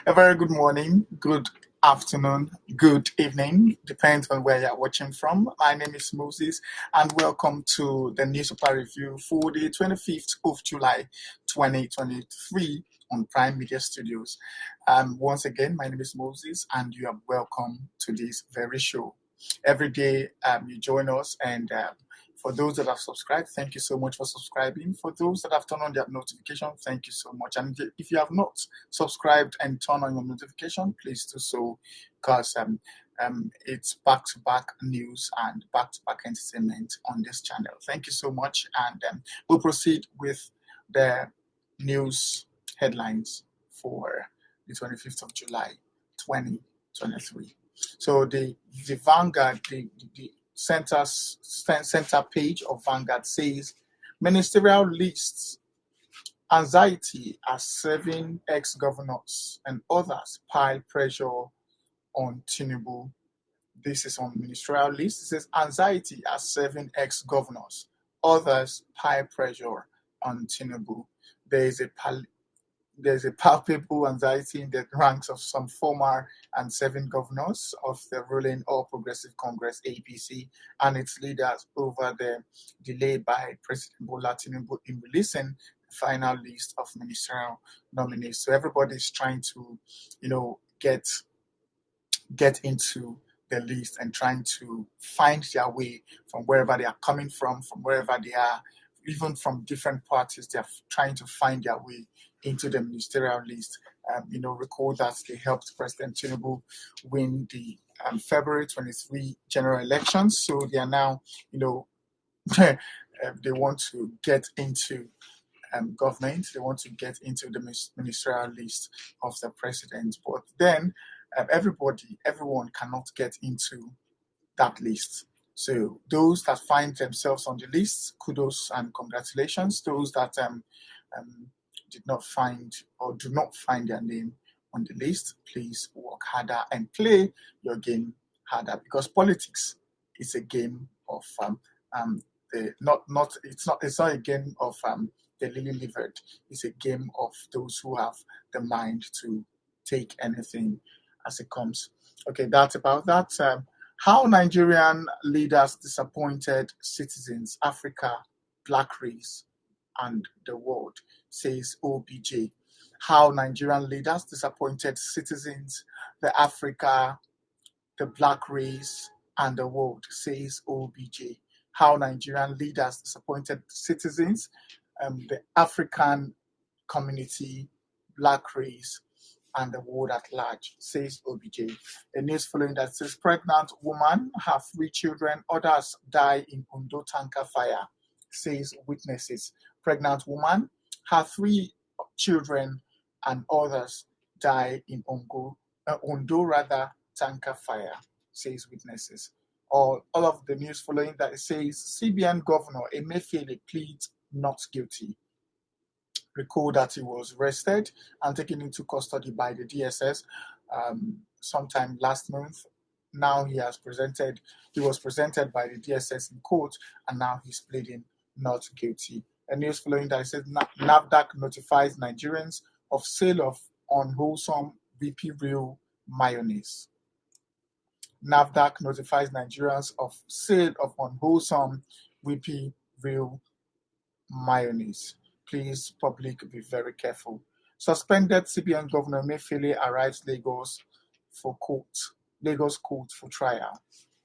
A very good morning, good afternoon, good evening, depends on where you're watching from. My name is Moses, and welcome to the newspaper review for the 25th of July 2023 on Prime Media Studios. Once again, my name is Moses, and you are welcome to this very show. Every day, you join us, and for those that have subscribed, thank you so much for subscribing. For those that have turned on their notification, thank you so much. And if you have not subscribed and turn on your notification, please do so, because it's back-to-back news and back-to-back entertainment on this channel. Thank you so much, and we'll proceed with the news headlines for the 25th of July 2023. So the Vanguard, the center page of Vanguard says ministerial lists anxiety as serving ex-governors and others pile pressure on Tinubu. This is on ministerial list. It says anxiety as serving ex-governors, others pile pressure on Tinubu. There is a there's a palpable anxiety in the ranks of some former and serving governors of the ruling All Progressive Congress (APC) and its leaders over the delay by President Bola Tinubu in releasing the final list of ministerial nominees. So everybody's trying to, get into the list and trying to find their way from wherever they are coming from wherever they are, even from different parties. They are trying to find their way into the ministerial list. Recall that they helped President Tinubu win the February 23 general elections. So they are now, they want to get into government. They want to get into the ministerial list of the president. But then everyone cannot get into that list. So those that find themselves on the list, kudos and congratulations. Those that did not find or do not find their name on the list, please work harder and play your game harder, because politics is a game of it's not a game of the lily livered. It's a game of those who have the mind to take anything as it comes. Okay, that's about that. How Nigerian leaders disappointed citizens, Africa, Black race, and the world, says OBJ. How Nigerian leaders disappointed citizens, the Africa, the Black race, and the world, says OBJ. How Nigerian leaders disappointed citizens, the African community, Black race, and the world at large, says OBJ. A news following that says pregnant woman have 3 children, others die in Ondo tanker fire, says witnesses. Pregnant woman have 3 children and others die in Ondo tanker fire, says witnesses. All of the news following that, it says CBN Governor Emefiele pleads not guilty. Recall that he was arrested and taken into custody by the DSS sometime last month. Now he was presented by the DSS in court, and now he's pleading not guilty. A news following that says NAFDAC notifies Nigerians of sale of unwholesome VP Real mayonnaise. NAFDAC notifies Nigerians of sale of unwholesome VP Real mayonnaise. Please, public, be very careful. Suspended CBN Governor Emefiele arrives Lagos court for trial.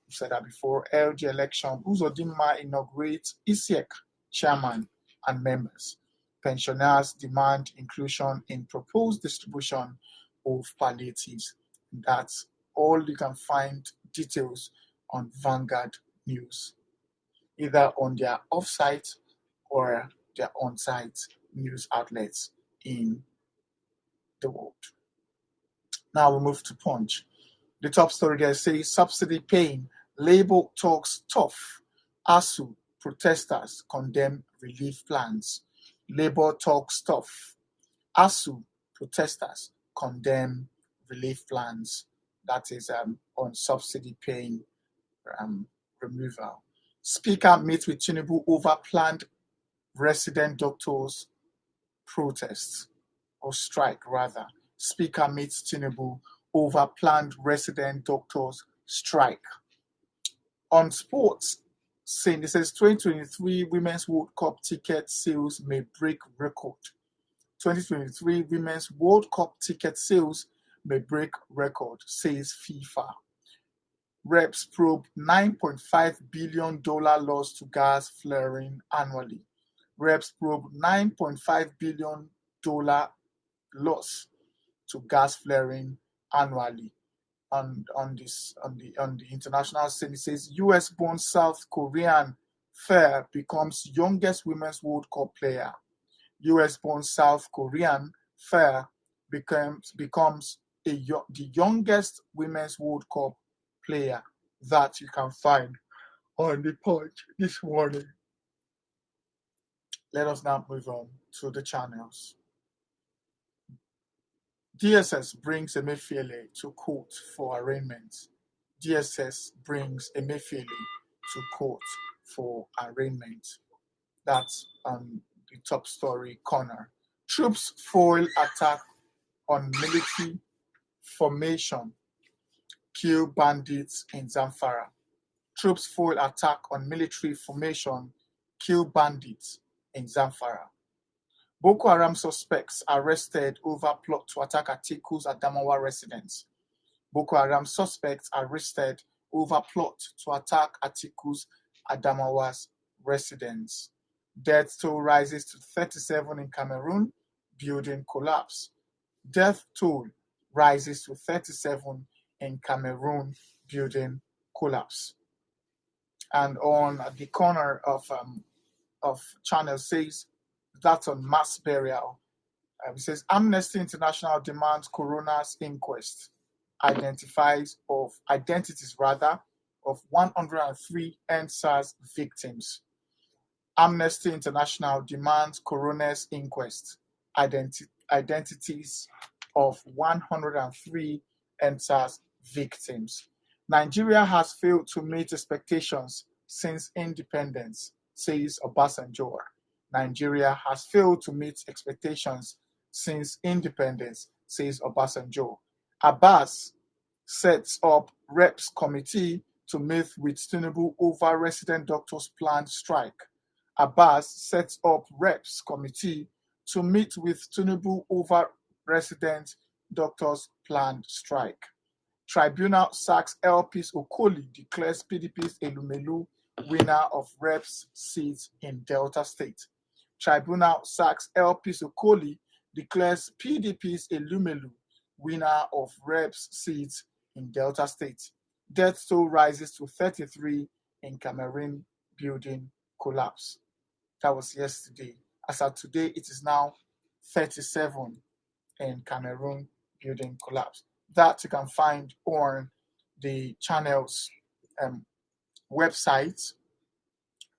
We've said that before. LG election, Uzodinma inaugurates ISEC chairman and members. Pensioners demand inclusion in proposed distribution of palliatives. That's all. You can find details on Vanguard News, either on their offsite or their on-site news outlets in the world. Now we move to Punch. The top story there says subsidy pain, Labour talks tough. ASU protesters condemn relief plans. Labour talks tough. ASU protesters condemn relief plans. That is on subsidy pain removal. Speaker meets with Tinubu over planned resident doctors' protests, or strike rather. Speaker meets Tinubu over planned resident doctors strike. On sports scene, it says 2023 Women's World Cup ticket sales may break record. 2023 Women's World Cup ticket sales may break record, says FIFA. Reps probe $9.5 billion loss to gas flaring annually. Reps probe $9.5 billion loss to gas flaring annually. On the international scene, it says US-born South Korean Fair becomes youngest Women's World Cup player. US-born South Korean Fair becomes the youngest Women's World Cup player that you can find on the Punch this morning. Let us now move on to the channels. DSS brings Emefiele to court for arraignment. DSS brings Emefiele to court for arraignment. That's on the top story corner. Troops foil attack on military formation, kill bandits in Zamfara. Troops foil attack on military formation, kill bandits in Zamfara. Boko Haram suspects arrested over plot to attack Atiku's Adamawa residence. Boko Haram suspects arrested over plot to attack Atiku's Adamawa's residence. Death toll rises to 37 in Cameroon, building collapse. Death toll rises to 37 in Cameroon, building collapse. And on the corner of channel says that's on mass burial. It says Amnesty International demands coroner's inquest identities of 103 EndSARS victims. Amnesty International demands coroner's inquest identities of 103 EndSARS victims. Nigeria has failed to meet expectations since independence, says Obasanjo. Nigeria has failed to meet expectations since independence, says Obasanjo. Abbas sets up reps committee to meet with Tinubu over resident doctors' planned strike. Abbas sets up reps committee to meet with Tinubu over resident doctors' planned strike. Tribunal sacks LP's Okoli, declares PDP's Elumelu winner of reps seats in Delta State. Tribunal sacks LP's Okoli, declares PDP's Elumelu winner of reps seats in Delta State. Death toll rises to 33 in Cameroon, building collapse. That was yesterday. As of today, it is now 37 in Cameroon, building collapse. That you can find on the channel's website,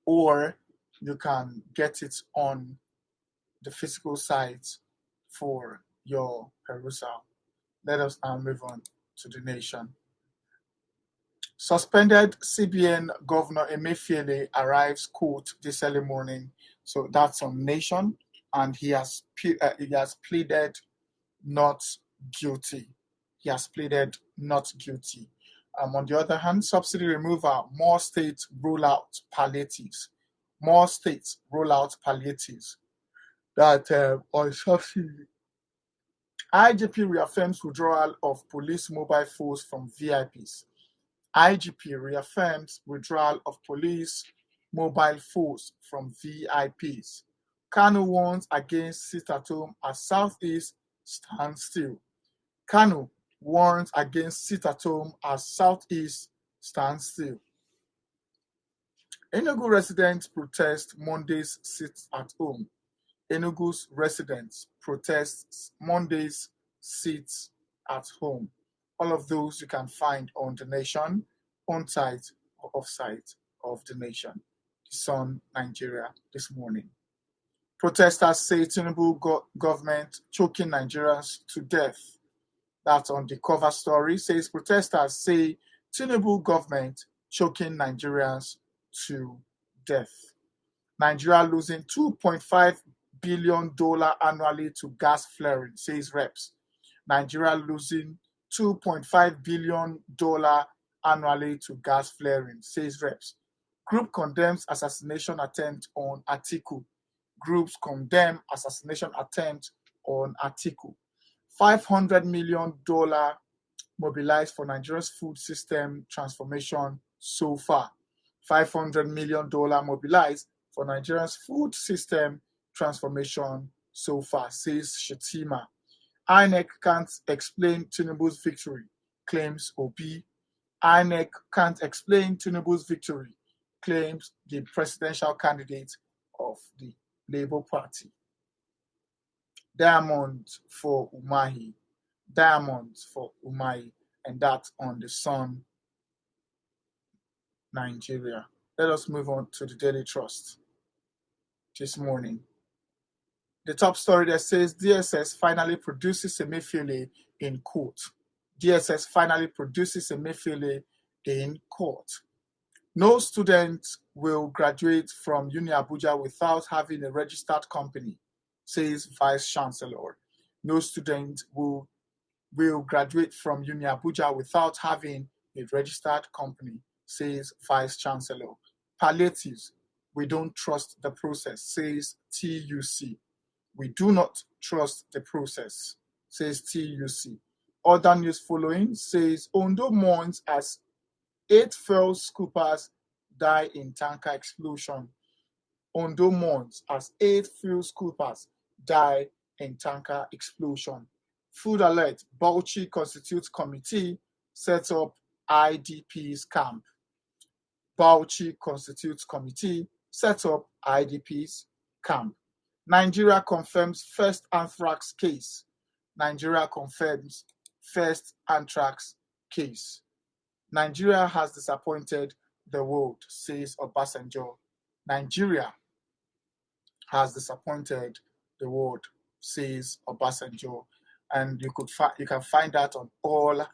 or you can get it on the physical site for your perusal. Let us now move on to the nation. Suspended CBN Governor Emefiele arrives court this early morning. So that's on Nation, and he has pleaded not guilty. He has pleaded not guilty. On the other hand, subsidy removal, more states roll out palliatives. More states roll out palliatives that on subsidy. IGP reaffirms withdrawal of police mobile phones from VIPs. IGP reaffirms withdrawal of police mobile phones from VIPs. Kanu warns against sit-at-home as Southeast stands still. Kanu warns against sit-at-home as Southeast stands still. Enugu residents protest Monday's sit-at-home. Enugu's residents protest Monday's sit-at-home. All of those you can find on The Nation, on-site or off-site of The Nation. The Sun, Nigeria, this morning. Protesters say Tinubu government choking Nigerians to death. That's on the cover story. Says protesters say Tinubu government choking Nigerians to death. Nigeria losing $2.5 billion annually to gas flaring, says reps. Nigeria losing $2.5 billion annually to gas flaring, says reps. Group condemns assassination attempt on Atiku. Groups condemn assassination attempt on Atiku. $500 million mobilized for Nigeria's food system transformation so far. $500 million mobilized for Nigeria's food system transformation so far, says Shettima. INEC can't explain Tinubu's victory, claims Obi. INEC can't explain Tinubu's victory, claims the presidential candidate of the Labour Party. Diamonds for Umahi. Diamonds for Umahi. And that's on the Sun, Nigeria. Let us move on to the Daily Trust this morning. The top story that says DSS finally produces Emefiele in court. DSS finally produces Emefiele in court. No student will graduate from Uni Abuja without having a registered company, says Vice Chancellor. No student will graduate from Uni Abuja without having a registered company, says Vice Chancellor. Palliatives, we don't trust the process, says TUC. We do not trust the process, says TUC. Other news following says Ondo mourns as 8 fuel scoopers die in tanker explosion. Ondo mourns as 8 fuel scoopers die in tanker explosion. Food alert, Bauchi Constitutes Committee sets up IDPs camp. Bauchi Constitutes Committee sets up IDPs camp. Nigeria confirms first anthrax case. Nigeria confirms first anthrax case. Nigeria has disappointed the world, says Obasanjo. Nigeria has disappointed the world, says Obasanjo. And you can find that on all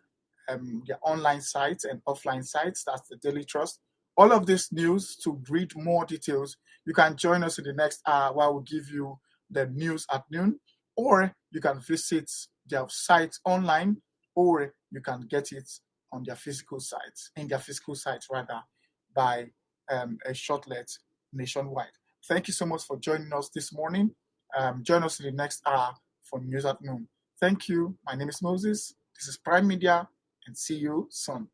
their online sites and offline sites. That's the Daily Trust. All of this news, to read more details, you can join us in the next hour where we'll give you the news at noon, or you can visit their site online, or you can get it on their physical sites, by a shortlet nationwide. Thank you so much for joining us this morning. Join us in the next hour for News at Noon. Thank you. My name is Moses. This is Prime Media, and see you soon.